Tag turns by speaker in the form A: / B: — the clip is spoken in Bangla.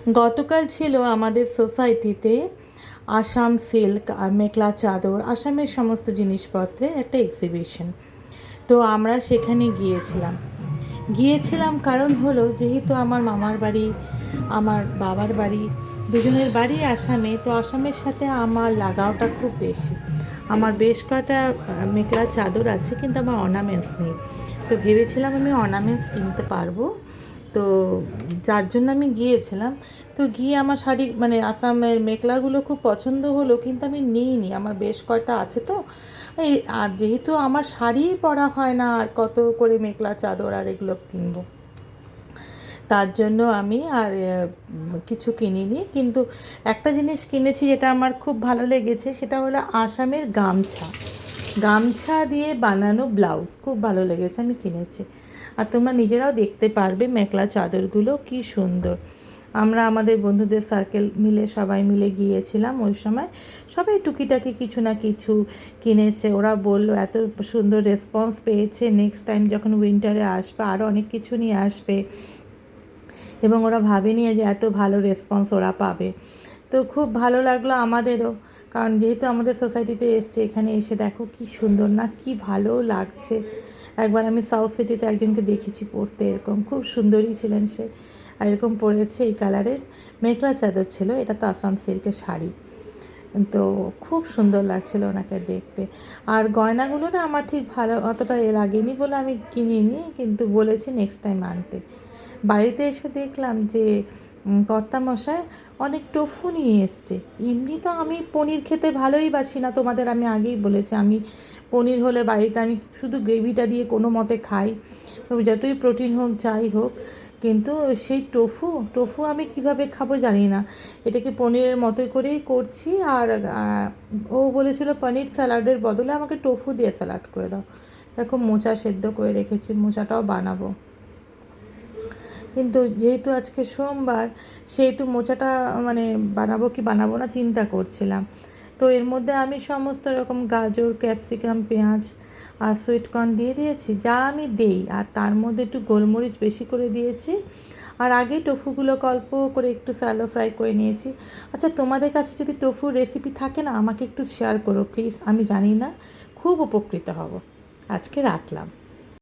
A: গতকাল ছিল আমাদের সোসাইটিতে আসাম সিল্ক আর মেখলা চাদর, আসামের সমস্ত জিনিসপত্রের একটা এক্সিবিশন। তো আমরা সেখানে গিয়েছিলাম কারণ হলো, যেহেতু আমার মামার বাড়ি, আমার বাবার বাড়ি, দুজনের বাড়ি আসামে, তো আসামের সাথে আমার লাগাওটা খুব বেশি। আমার বেশ কটা মেখলা চাদর আছে, কিন্তু আমার অর্নামেন্টস নেই। তো ভেবেছিলাম আমি অর্নামেন্টস কিনতে পারবো, তো যার জন্য আমি গিয়েছিলাম। তো গিয়ে আমার শাড়ি মানে আসামের মেখলাগুলো খুব পছন্দ হলো, কিন্তু আমি নিইনি, আমার বেশ কয়টা আছে তো। এই আর যেহেতু আমার শাড়িই পরা হয় না, আর কত করে মেখলা চাদর আর এগুলো কিনবো, তার জন্য আমি আর কিছু কিনিনি। কিন্তু একটা জিনিস কিনেছি যেটা আমার খুব ভালো লেগেছে, সেটা হলো আসামের গামছা। গামছা দিয়ে বানানো ব্লাউজ খুব ভালো লেগেছে, আমি কিনেছি। আর তোমরা নিজেরাও দেখতে পারবে মেখলা চাদরগুলো কি সুন্দর। আমরা আমাদের বন্ধুদের সার্কেল মিলে সবাই মিলে গিয়েছিলাম ওই সময়। সবাই টুকিটাকি কিছু না কিছু কিনেছে। ওরা বললো এত সুন্দর রেসপন্স পেয়েছে, নেক্সট টাইম যখন উইন্টারে আসবে আরও অনেক কিছু নিয়ে আসবে, এবং ওরা ভাবেনি যে এত ভালো রেসপন্স ওরা পাবে। তো খুব ভালো লাগলো আমাদেরও, কারণ যেহেতু আমাদের সোসাইটিতে এসছে, এখানে এসে দেখো কি সুন্দর না, কি ভালো লাগছে। একবার আমি সাউথ সিটিতে একজনকে দেখেছি পরতে, এরকম খুব সুন্দরই ছিলেন সে, আর এরকম পরেছে এই কালারের মেখলা চাদর ছিল, এটা তো আসাম সিল্কের শাড়ি। তো খুব সুন্দর লাগছিল ওনাকে দেখতে। আর গয়নাগুলো না আমার ঠিক ভালো অতটা লাগেনি বলে আমি কিনিনি, কিন্তু বলেছি নেক্সট টাইম আনতে। বাড়িতে এসে দেখলাম যে কর্তামশাই অনেক টোফু নিয়ে এসছে। এমনি তো আমি পনির খেতে ভালোই বাসি না, তোমাদের আমি আগেই বলেছি, আমি পনির হলে বাড়িতে আমি শুধু গ্রেভিটা দিয়ে কোনো মতে খাই, যতই প্রোটিন হোক যাই হোক। কিন্তু সেই টোফু টোফু আমি কিভাবে খাবো জানি না, এটাকে পনিরের মতোই করেই করছি। আর ও বলেছিল পনির স্যালাডের বদলে আমাকে টোফু দিয়ে স্যালাড করে দাও। দেখো মোচা সেদ্ধ করে রেখেছি, মোচাটাও বানাবো। কিন্তু যেহেতু আজকে সোমবার, সেহেতু মোচাটা মানে বানাবো কি বানাবো না চিন্তা করছিলাম। তো এর মধ্যে আমি সমস্ত রকম গাজর, ক্যাপসিকাম, পেঁয়াজ আর সুইটকর্ন দিয়ে দিয়েছি, যা আমি দেই, আর তার মধ্যে একটু গোলমরিচ বেশি করে দিয়েছি। আর আগে টোফুগুলো অল্প করে একটু স্যালো ফ্রাই করে নিয়েছি। আচ্ছা, তোমাদের কাছে যদি টোফুর রেসিপি থাকে না, আমাকে একটু শেয়ার করো প্লিজ, আমি জানি না, খুব উপকৃত হব। আজকে রাখলাম।